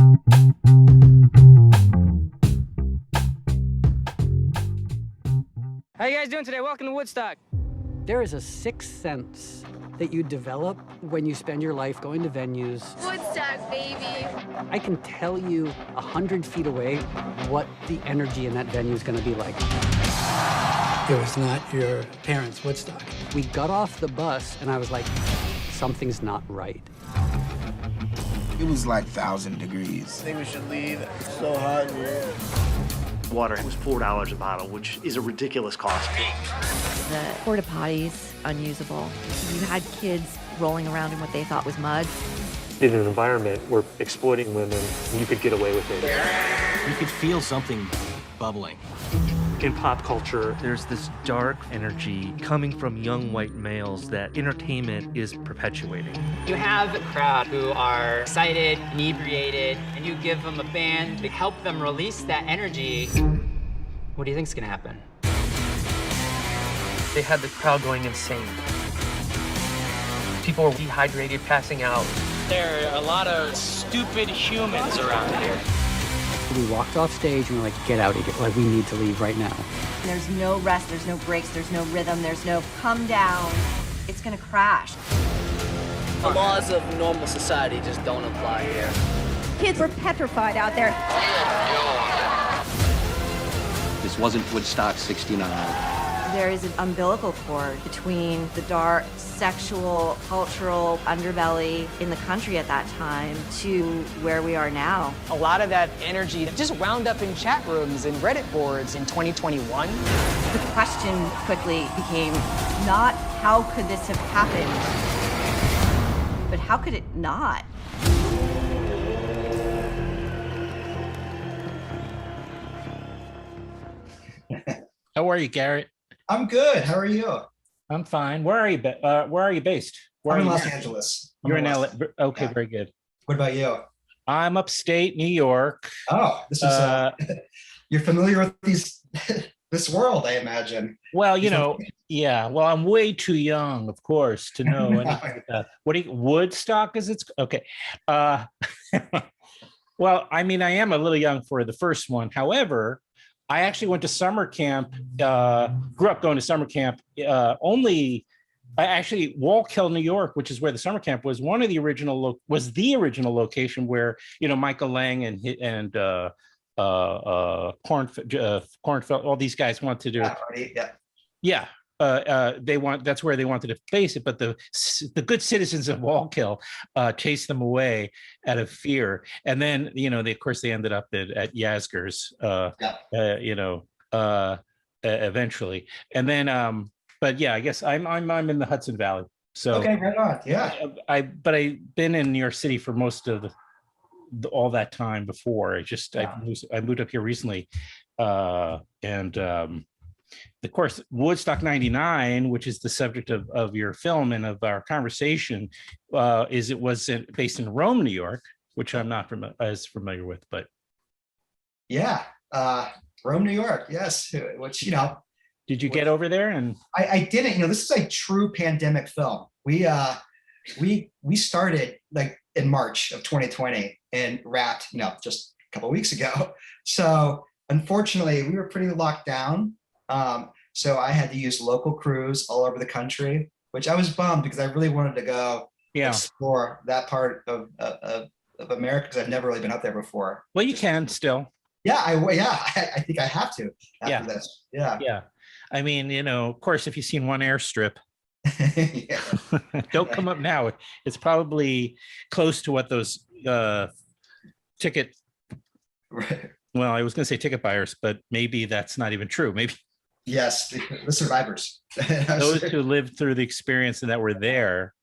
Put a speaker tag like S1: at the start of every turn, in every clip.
S1: How you guys doing today? Welcome to Woodstock.
S2: There is a sixth sense that you develop when you spend your life going to venues.
S3: Woodstock, baby.
S2: I can tell you 100 feet away what the energy in that venue is going to be like. It was not your parents' Woodstock. We got off the bus and I was like, something's not right.
S4: It was like 1,000 degrees.
S5: I think we should leave. It's so hot in here.
S6: Water was $4 a bottle, which is a ridiculous cost.
S7: The porta potties, unusable. You had kids rolling around in what they thought was mud.
S6: In an environment where exploiting women, you could get away with it.
S8: You could feel something bubbling.
S9: In pop culture, there's this dark energy coming from young white males that entertainment is perpetuating.
S1: You have a crowd who are excited, inebriated, and you give them a band to help them release that energy. What do you think's gonna happen?
S9: They had the crowd going insane. People were dehydrated, passing out.
S1: There are a lot of stupid humans around here.
S2: We walked off stage and we're like, get out of here. Like, we need to leave right now.
S7: There's no rest, there's no breaks, there's no rhythm, there's no come down. It's gonna crash.
S5: The laws of normal society just don't apply here.
S7: Kids were petrified out there.
S8: This wasn't Woodstock 69.
S7: There is an umbilical cord between the dark, sexual, cultural underbelly in the country at that time to where we are now.
S1: A lot of that energy just wound up in chat rooms and Reddit boards in 2021.
S7: The question quickly became not how could this have happened, but how could it not?
S10: How are you, Garret?
S11: I'm good. How are you?
S10: I'm fine. Where are you? Where are you based? Where
S11: I'm in
S10: are you
S11: Los
S10: now?
S11: Angeles.
S10: You're in LA. Okay,
S11: Yeah.
S10: very good.
S11: What about you?
S10: I'm upstate New York.
S11: Oh, this is you're familiar with these this world, I imagine.
S10: Well, you know, yeah. Well, I'm way too young, of course, to know anything like that. What do you, Woodstock is it's okay. Well, I mean, I am a little young for the first one. However, I actually went to summer camp, grew up going to summer camp. Actually, Wallkill, New York, which is where the summer camp was, one of the original was the original location where, you know, Michael Lang and Kornfeld, all these guys want to do. Yeah. That's where they wanted to face it, but the good citizens of Wallkill chased them away out of fear, and then, you know, of course they ended up at Yasgur's, eventually, and then but yeah, I guess I'm in the Hudson Valley, so
S11: okay, right on. Yeah,
S10: I've been in New York City for most of all that time before. I moved up here recently, and of course, Woodstock 99, which is the subject of your film and of our conversation, was based in Rome, New York, which I'm not as familiar with, but
S11: yeah, Rome, New York, yes. Which, you know,
S10: did you get over there? And
S11: I didn't. You know, this is a true pandemic film. We started like in March of 2020 and wrapped, you know, just a couple of weeks ago. So unfortunately, we were pretty locked down. So I had to use local crews all over the country, which I was bummed because I really wanted to go explore that part of America because I've never really been up there before.
S10: Well, you can still.
S11: Yeah, I think I have to after this. Yeah.
S10: Yeah. I mean, you know, of course, if you've seen one airstrip, don't come up now. It's probably close to what those ticket.
S11: Right.
S10: Well, I was going to say ticket buyers, but maybe that's not even true. Maybe.
S11: Yes, the survivors.
S10: Those who lived through the experience and that were there,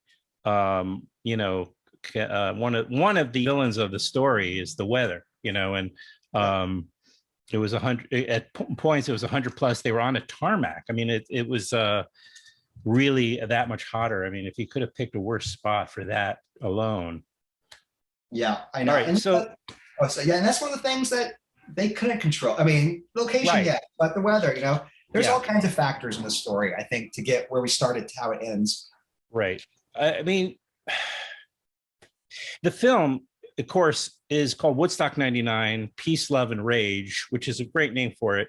S10: you know, one of the villains of the story is the weather, you know, and it was 100 at points. It was 100 plus. They were on a tarmac. I mean, it was really that much hotter. I mean, if you could have picked a worse spot for that alone.
S11: Yeah, I know.
S10: All right,
S11: and
S10: so
S11: yeah, and that's one of the things that they couldn't control. I mean, location,
S10: right.
S11: Yeah, but the weather, you know, there's
S10: Yeah.
S11: all kinds of factors in the story, I think, to get where we started to how it ends.
S10: Right. I mean, the film, of course, is called Woodstock 99, Peace, Love, and Rage, which is a great name for it.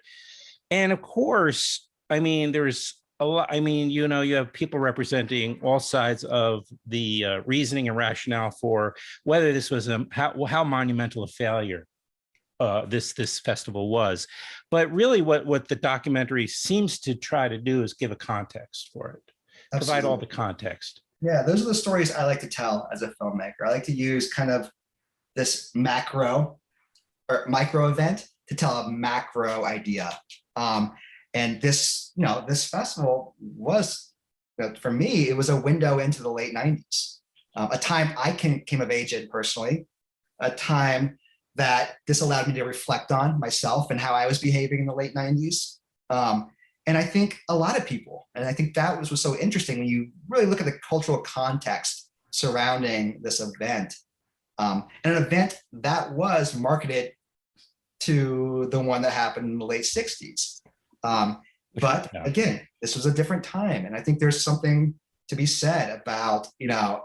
S10: And of course, I mean, there's a lot, I mean, you know, you have people representing all sides of the reasoning and rationale for whether this was how monumental a failure this festival was. But really what the documentary seems to try to do is give a context for it, provide all the context.
S11: Yeah, those are the stories I like to tell as a filmmaker. I like to use kind of this macro or micro event to tell a macro idea. And this, you know, this festival was, for me, it was a window into the late 90s, a time I came of age in personally, a time that this allowed me to reflect on myself and how I was behaving in the late 90s. And I think a lot of people, and I think that was so interesting when you really look at the cultural context surrounding this event, and an event that was marketed to the one that happened in the late 60s. But again, this was a different time. And I think there's something to be said about, you know,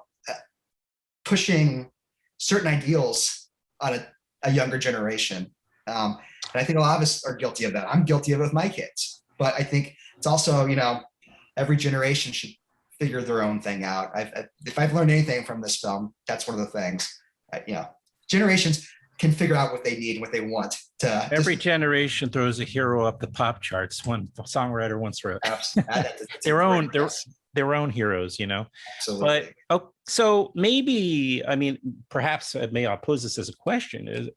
S11: pushing certain ideals on a younger generation. And I think a lot of us are guilty of that. I'm guilty of it with my kids. But I think it's also, you know, every generation should figure their own thing out. If I've learned anything from this film, that's one of the things. You know, generations can figure out what they need and what they want to.
S10: Every generation throws a hero up the pop charts. One songwriter once wrote their own heroes, you know.
S11: Absolutely.
S10: But so maybe, I mean, perhaps I'll pose this as a question: is,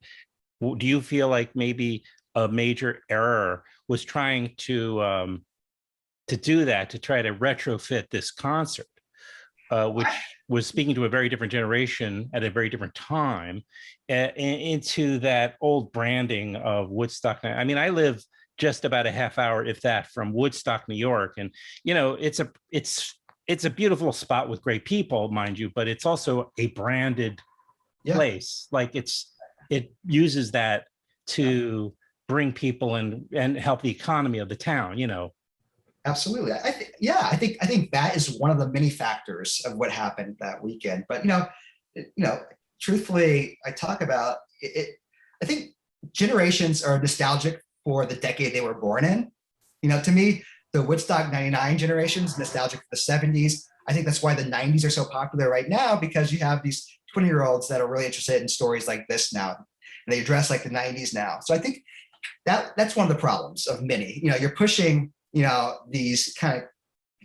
S10: do you feel like maybe a major error was trying to do that, to try to retrofit this concert, which was speaking to a very different generation at a very different time, into that old branding of Woodstock? I mean, I live just about a half hour, if that, from Woodstock, New York, and you know, it's a beautiful spot with great people, mind you, but it's also a branded place. Like it uses that to bring people and help the economy of the town, you know.
S11: Absolutely. I think that is one of the many factors of what happened that weekend. But you know, truthfully, I talk about it. I think generations are nostalgic for the decade they were born in. You know, to me, the Woodstock 99 generation's nostalgic for the 70s. I think that's why the 90s are so popular right now, because you have these 20-year-olds that are really interested in stories like this now. And they address like the 90s now. So I think that's one of the problems of many. You know, you're pushing, you know, these kind of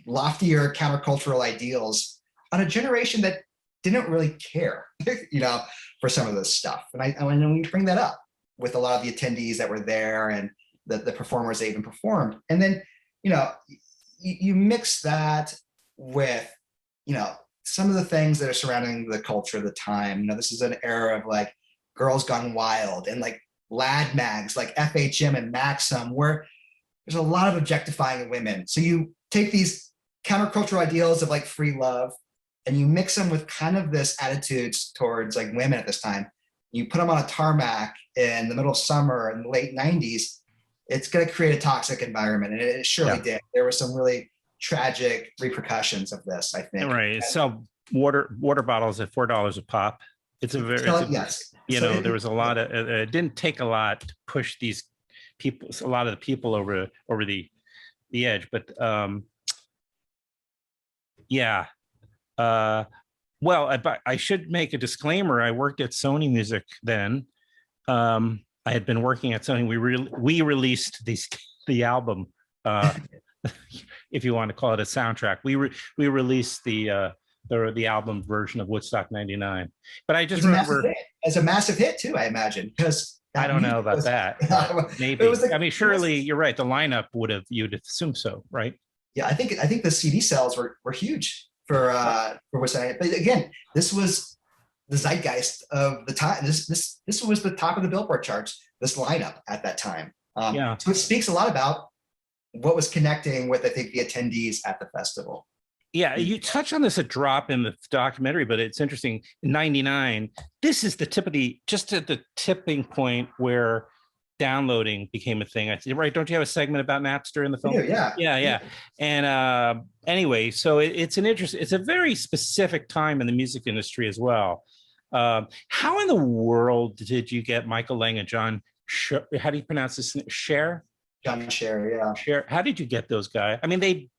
S11: loftier countercultural ideals on a generation that didn't really care, you know, for some of this stuff. And when we bring that up with a lot of the attendees that were there and the performers that even performed, and then, you know, you mix that with, you know, some of the things that are surrounding the culture of the time. You know, this is an era of like Girls Gone Wild and like lad mags like FHM and Maxim, where there's a lot of objectifying of women. So you take these countercultural ideals of like free love and you mix them with kind of this attitudes towards like women at this time. You put them on a tarmac in the middle of summer in the late 90s, it's going to create a toxic environment. And it surely did. There were some really tragic repercussions of this, I think.
S10: Right. So water bottles at $4 a pop. It's a very, you know, there was a lot of, it didn't take a lot to push these people, a lot of the people over the edge, but well, I should make a disclaimer. I worked at Sony Music then. I had been working at Sony. We released the album, if you want to call it a soundtrack. We released the album version of Woodstock 99. But I just remember
S11: as a massive hit too, I imagine, because
S10: I don't know about that. Maybe. I mean, surely you're right. The lineup you'd assume so, right?
S11: Yeah, I think the CD sales were huge for Woodstock. But again, this was the zeitgeist of the time. This was the top of the Billboard charts, this lineup at that time. So it speaks a lot about what was connecting with, I think, the attendees at the festival.
S10: Yeah, you touch on this a drop in the documentary, but it's interesting. In '99, this is just at the tipping point where downloading became a thing. Right? Don't you have a segment about Napster in the film? Yeah. And anyway, so it's a very specific time in the music industry as well. How in the world did you get Michael Lang and John? How do you pronounce this? Cher?
S11: John Sher, yeah.
S10: Cher. How did you get those guys? I mean,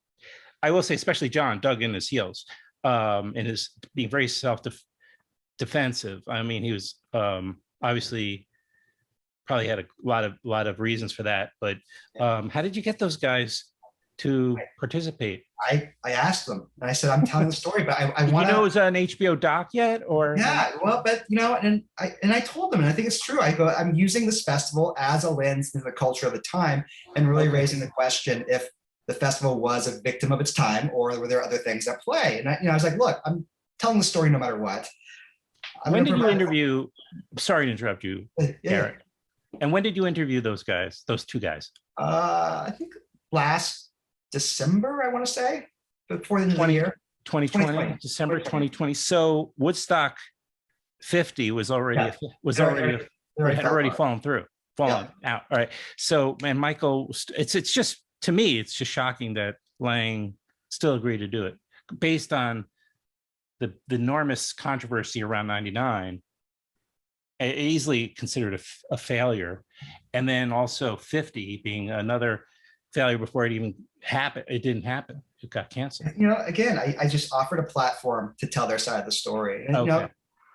S10: I will say, especially John, dug in his heels, and is being very defensive. I mean, he was obviously probably had a lot of reasons for that. But how did you get those guys to participate?
S11: I asked them, and I said, I'm telling the story, but I want to.
S10: You know, is an HBO doc yet, or?
S11: Yeah, well, but you know, and I told them, and I think it's true. I go, I'm using this festival as a lens into the culture of the time, and really raising the question if the festival was a victim of its time, or were there other things at play? And I was like, look, I'm telling the story no matter what.
S10: When did you interview? Sorry to interrupt you, Garret. And when did you interview those guys? Those two guys?
S11: I think last December, I want to say, before the end of the year.
S10: 2020, December 2020. So Woodstock 50 was already had already fallen out. All right. So, and Michael, it's just, to me, it's just shocking that Lang still agreed to do it based on the enormous controversy around 99. Easily considered a failure, and then also 50 being another failure before it even happened. It didn't happen. It got canceled.
S11: You know, again, I just offered a platform to tell their side of the story. And,
S10: okay.
S11: You know,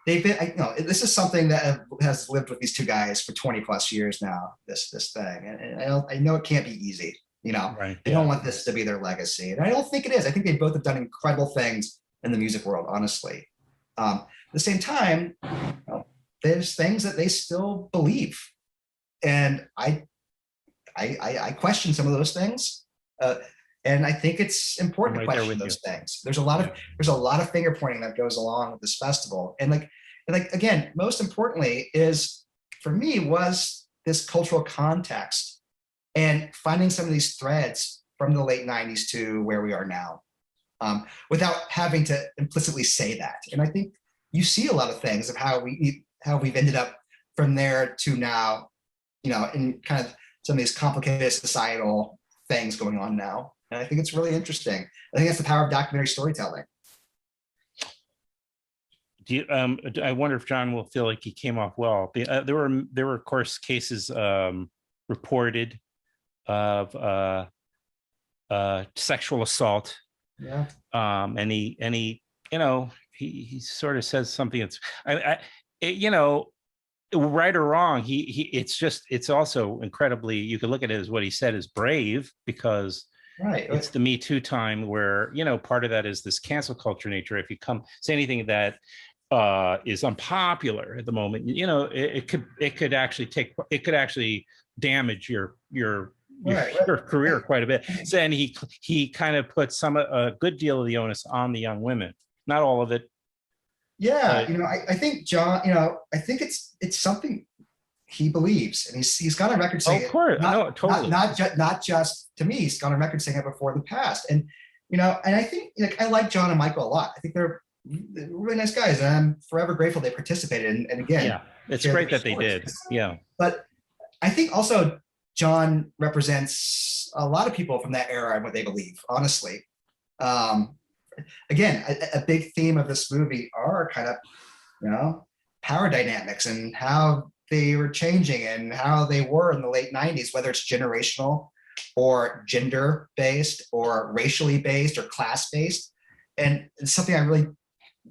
S11: they've been. This is something that has lived with these two guys for 20 plus years now. This thing, and I know it can't be easy. You know,
S10: right.
S11: They don't want this to be their legacy, and I don't think it is. I think they both have done incredible things in the music world, honestly. At the same time, there's things that they still believe, and I question some of those things, and I think it's important to question those things. There's a lot of finger pointing that goes along with this festival, and like again, most importantly is for me was this cultural context and finding some of these threads from the late 90s to where we are now, without having to implicitly say that. And I think you see a lot of things of how we've ended up from there to now, you know, in kind of some of these complicated societal things going on now. And I think it's really interesting. I think that's the power of documentary storytelling.
S10: Do you, I wonder if John will feel like he came off well. There were of course cases reported of sexual assault.
S11: Yeah.
S10: And he you know, he sort of says something that's you know, right or wrong, it's also incredibly, you could look at it as what he said is brave, because it's the Me Too time where, you know, part of that is this cancel culture nature. If you say anything that is unpopular at the moment, you know, it could actually damage your career quite a bit. So, and he kind of put a good deal of the onus on the young women, not all of it.
S11: Yeah, you know, I think John, you know, I think it's something he believes, and he's gone on record saying,
S10: of course, totally,
S11: not just to me, he's gone on record saying it before in the past, and you know, and I think I like John and Michael a lot. I think they're really nice guys, and I'm forever grateful they participated. And again,
S10: yeah, it's great that they did. Yeah,
S11: but I think also John represents a lot of people from that era and what they believe. Honestly. Again, a big theme of this movie are kind of, you know, power dynamics and how they were changing and how they were in the late 90s, whether it's generational or gender based or racially based or class based. And it's something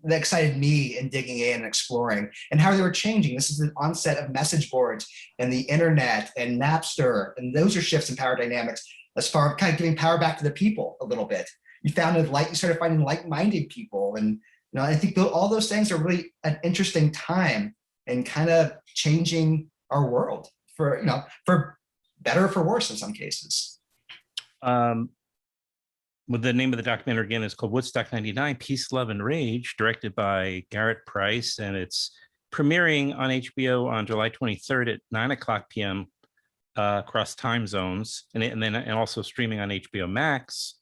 S11: that excited me in digging in and exploring, and how they were changing. This is the onset of message boards and the internet and Napster, and those are shifts in power dynamics as far as kind of giving power back to the people a little bit. You started finding like-minded people, and you know, I think all those things are really an interesting time and kind of changing our world for, you know, for better or for worse in some cases.
S10: Well, the name of the documentary again is called Woodstock 99: Peace, Love, and Rage, directed by Garret Price, and it's premiering on HBO on July 23rd at 9:00 p.m. Across time zones, and also streaming on HBO Max.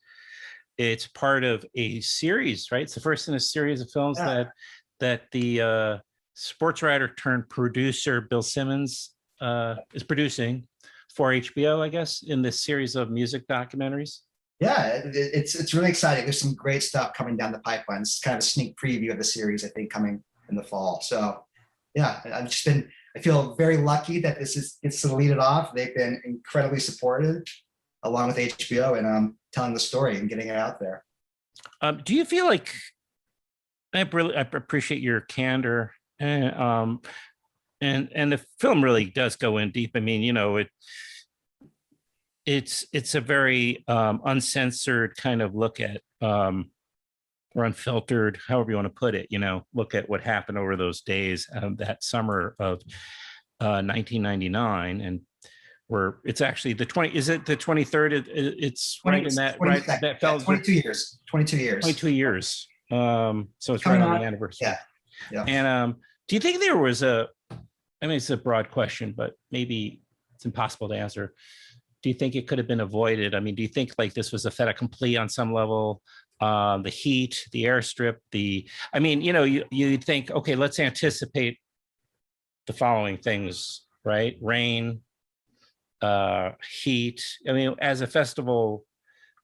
S10: It's part of a series, right? It's the first in a series of films that the sports writer turned producer Bill Simmons is producing for HBO, I guess, in this series of music documentaries.
S11: Yeah, it's really exciting. There's some great stuff coming down the pipeline. It's kind of a sneak preview of the series, I think, coming in the fall. So yeah, I feel very lucky that gets to lead it off. They've been incredibly supportive along with HBO and telling the story and getting it out there.
S10: Do you feel like, I appreciate your candor, and the film really does go in deep. I mean, you know, it's a very uncensored kind of look at, or unfiltered, however you want to put it, you know, look at what happened over those days, that summer of 1999. And where it's actually the 23rd? It's 20, right in that, right? That fell
S11: 22 years. 22 years.
S10: 22 years. So it's right on the anniversary.
S11: Yeah.
S10: And do you think there was I mean, it's a broad question, but maybe it's impossible to answer. Do you think it could have been avoided? I mean, do you think like this was a fait accompli on some level? The heat, the airstrip, I mean, you know, you'd think, okay, let's anticipate the following things, right? Rain, heat. I mean, as a festival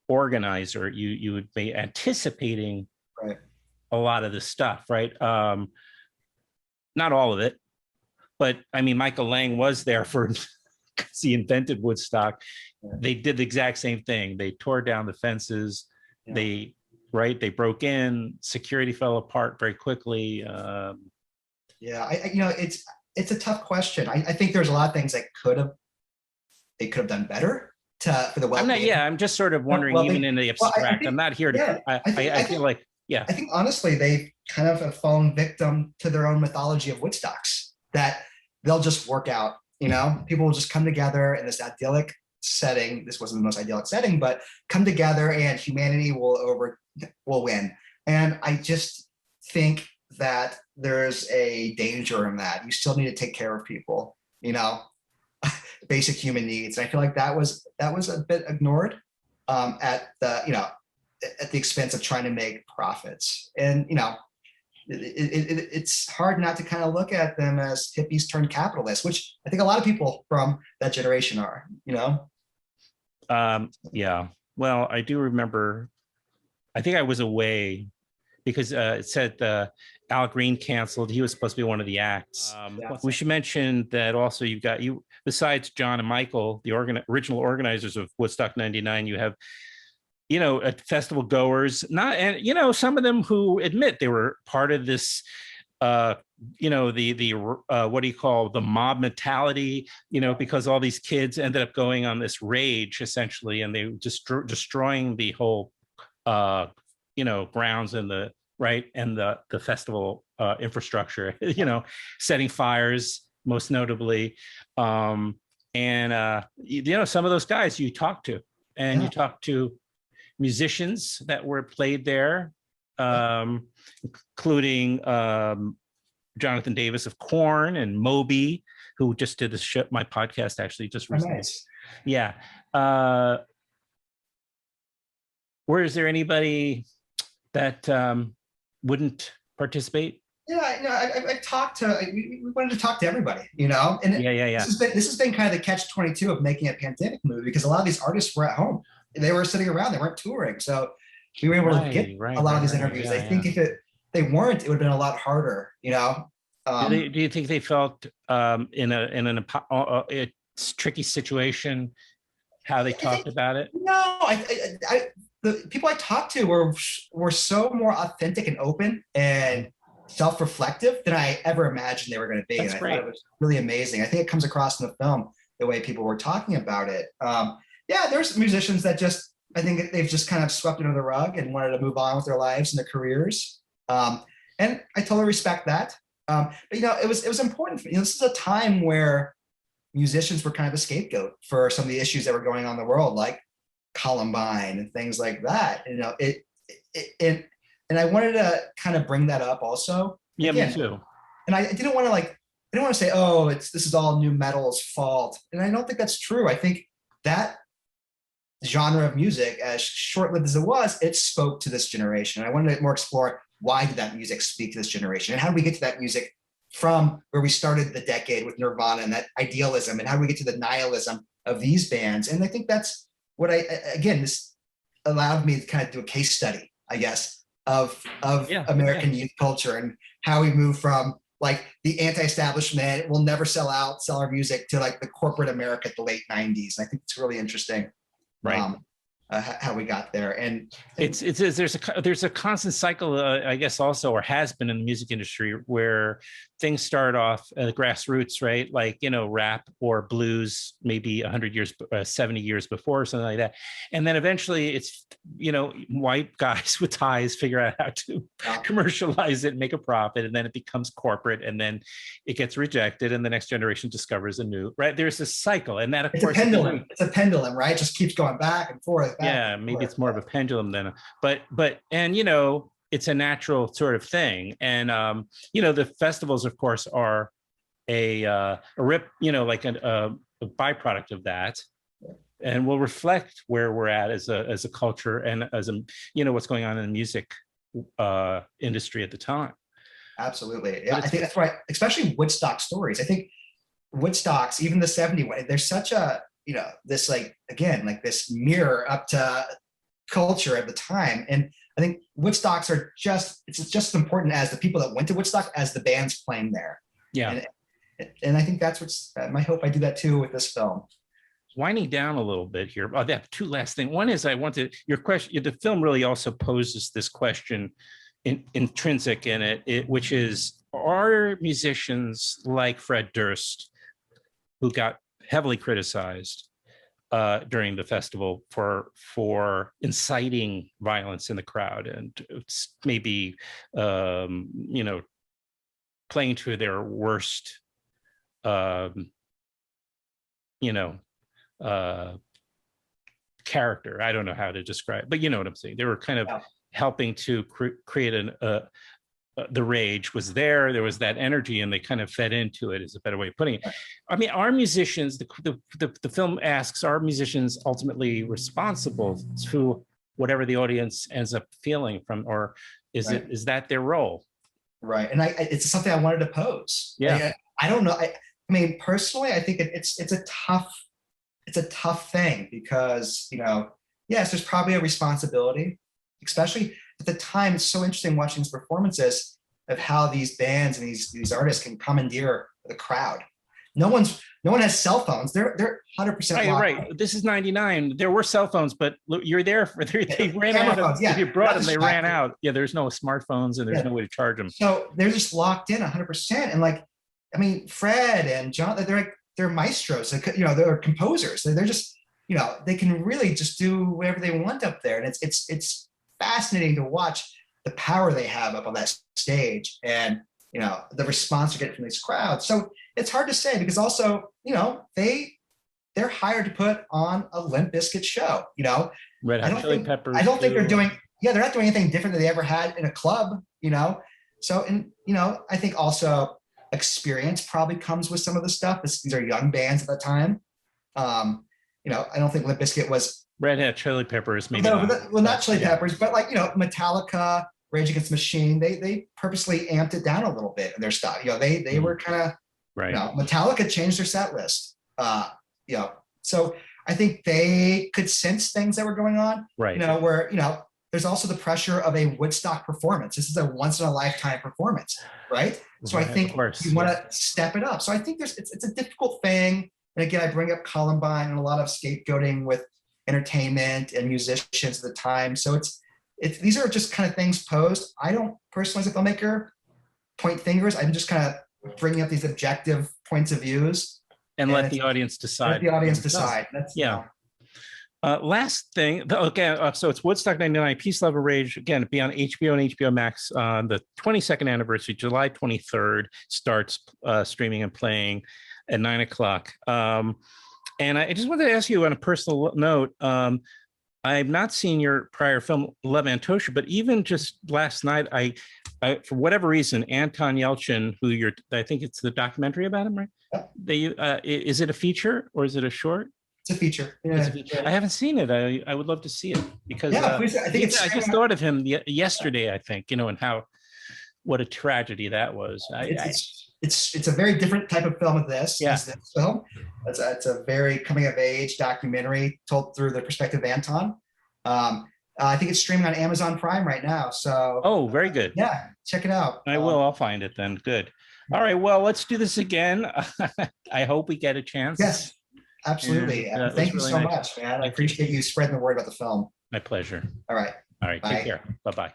S10: organizer, you would be anticipating a lot of this stuff, right? Not all of it, but I mean, Michael Lang was there because he invented Woodstock. They did the exact same thing. They tore down the fences. They broke in. Security fell apart very quickly.
S11: You know, it's a tough question. I think there's a lot of things that they could have done better for the well-being.
S10: I'm just sort of wondering, even in the abstract. I'm not here to. I feel like. Yeah.
S11: I think honestly, they kind of have fallen victim to their own mythology of Woodstocks, that they'll just work out, you know, people will just come together in this idyllic setting. This wasn't the most idyllic setting, but come together and humanity will win. And I just think that there's a danger in that. You still need to take care of people, you know, basic human needs. And I feel like that was a bit ignored at the expense of trying to make profits. And, you know, it's hard not to kind of look at them as hippies turned capitalists, which I think a lot of people from that generation are, you know?
S10: Yeah. Well, I do remember, I think I was away because it said Al Green canceled. He was supposed to be one of the acts. We should mention that also you've got, besides John and Michael, the original organizers of Woodstock 99, you have, you know, festival goers, and you know, some of them who admit they were part of this, you know, the what do you call, the mob mentality, you know, because all these kids ended up going on this rage essentially, and they just destroying the whole, you know, grounds and the festival infrastructure, you know, setting fires most notably, and you know, some of those guys you talk to, and you talk to musicians that were played there, including Jonathan Davis of Korn and Moby, who just did this show, my podcast actually just recently.
S11: Nice.
S10: Yeah. Where is there anybody that wouldn't participate?
S11: Yeah, no, I've talked to, we wanted to talk to everybody, you know? And this has been kind of the catch-22 of making a pandemic movie, because a lot of these artists were at home. They were sitting around, they weren't touring. So we were able to get a lot of these interviews. I think if they weren't, it would have been a lot harder, you know?
S10: Do you think they felt in a tricky situation, how they talked about it?
S11: No, the people I talked to were so more authentic and open and self-reflective than I ever imagined they were going to be.
S10: That's great.
S11: I thought it was really amazing. I think it comes across in the film, the way people were talking about it. Yeah, there's musicians that I think they've just kind of swept under the rug and wanted to move on with their lives and their careers. And I totally respect that. But you know, it was important. You know, this is a time where musicians were kind of a scapegoat for some of the issues that were going on in the world, like Columbine and things like that. You know, and I wanted to kind of bring that up also.
S10: Yeah,
S11: again,
S10: me too.
S11: And I didn't want to say, oh, this is all new metal's fault. And I don't think that's true. I think that genre of music, as short-lived as it was, it spoke to this generation. And I wanted to more explore, why did that music speak to this generation? And how do we get to that music from where we started the decade with Nirvana and that idealism? And how do we get to the nihilism of these bands? And I think that's what this allowed me to kind of do a case study, I guess, of American youth culture, and how we move from like the anti-establishment, we'll never sell our music, to like the corporate America at the late 90s. And I think it's really interesting.
S10: Right.
S11: How we got there. And
S10: there's a constant cycle, I guess, also, or has been in the music industry, where things start off at the grassroots, right? Like, rap or blues, maybe 100 years, 70 years before, or something like that. And then eventually it's, white guys with ties figure out how to commercialize it and make a profit. And then it becomes corporate, and then it gets rejected, and the next generation discovers a new, right? There's a cycle. And that, of course,
S11: it's a pendulum, right? It just keeps going back and forth.
S10: Maybe it's more of a pendulum than, but it's a natural sort of thing. And the festivals, of course, are a byproduct of that, and will reflect where we're at as a culture, and as what's going on in the music industry at the time.
S11: Absolutely. Yeah, I think that's right. Especially Woodstock stories. I think Woodstocks, even the 70s, there's such a, this this mirror up to culture at the time. And I think Woodstocks are just as important as the people that went to Woodstock as the bands playing there.
S10: Yeah.
S11: And I think that's what's my hope. I do that too with this film.
S10: Winding down a little bit here. I have two last things. One is your question, the film really also poses this question intrinsic in it, which is, are musicians like Fred Durst, who got heavily criticized during the festival for inciting violence in the crowd, and it's maybe playing to their worst character. I don't know how to describe, but you know what I'm saying. They were kind of helping to create the rage was there. There was that energy, and they kind of fed into it, is a better way of putting it. I mean, are musicians, the film asks, are musicians ultimately responsible to whatever the audience ends up feeling from, or is that their role?
S11: Right. And it's something I wanted to pose.
S10: Yeah.
S11: I don't know. I mean, personally, I think it's a tough thing, because, yes, there's probably a responsibility, especially at the time. It's so interesting watching these performances of how these bands and these artists can commandeer the crowd. No one has cell phones. They're 100%
S10: right. This is 99. There were cell phones, but you're there for they ran out of, if you brought them, they ran out. Yeah, there's no smartphones, and there's no way to charge them.
S11: So they're just locked in 100%. And Fred and John, they're maestros. They're composers. They're just, they can really just do whatever they want up there. And it's fascinating to watch the power they have up on that stage, and the response you get from these crowds. So it's hard to say, because also they're hired to put on a Limp Bizkit show.
S10: Red Hot Chili Peppers.
S11: I don't think they're doing. Yeah, they're not doing anything different than they ever had in a club. So I think also experience probably comes with some of the stuff. These are young bands at the time. I don't think Limp Bizkit was
S10: Red Hot Chili Peppers, maybe.
S11: No, not Chili Peppers, but Metallica, Rage Against the Machine. They purposely amped it down a little bit in their stuff. They were kind of
S10: right.
S11: Metallica changed their set list. So I think they could sense things that were going on.
S10: Right.
S11: Where there's also the pressure of a Woodstock performance. This is a once in a lifetime performance, right? So I think you want to step it up. So I think it's a difficult thing. And again, I bring up Columbine and a lot of scapegoating with entertainment and musicians at the time. So these are just kind of things posed. I don't personally, as a filmmaker, point fingers. I'm just kind of bringing up these objective points of views
S10: and let the audience decide.
S11: Let the audience decide.
S10: Last thing. Okay, so it's Woodstock '99, Peace, Love, and Rage. Again, be on HBO and HBO Max on the 22nd anniversary, July 23rd. Starts streaming and playing at 9:00. And I just wanted to ask you on a personal note. I've not seen your prior film, Love, Antosha, but even just last night, I for whatever reason, Anton Yelchin, I think it's the documentary about him, right? Yeah. Is it a feature or is it a short?
S11: It's a feature. Yeah.
S10: It's a feature. I haven't seen it. I would love to see it, because
S11: I think
S10: I just thought of him yesterday, I think, and what a tragedy that was.
S11: It's a very different type of film of this.
S10: Yeah.
S11: This film. It's a very coming of age documentary told through the perspective of Anton. I think it's streaming on Amazon Prime right now. So
S10: Oh, very good.
S11: yeah, check it out.
S10: I will. I'll find it then. Good. All right. Well, let's do this again. I hope we get a chance.
S11: Yes, absolutely.
S10: And, it
S11: thank you
S10: was
S11: so
S10: really nice.
S11: much, man. I appreciate you spreading the word about the film.
S10: My pleasure.
S11: All right.
S10: All right.
S11: Bye.
S10: Take care. Bye-bye.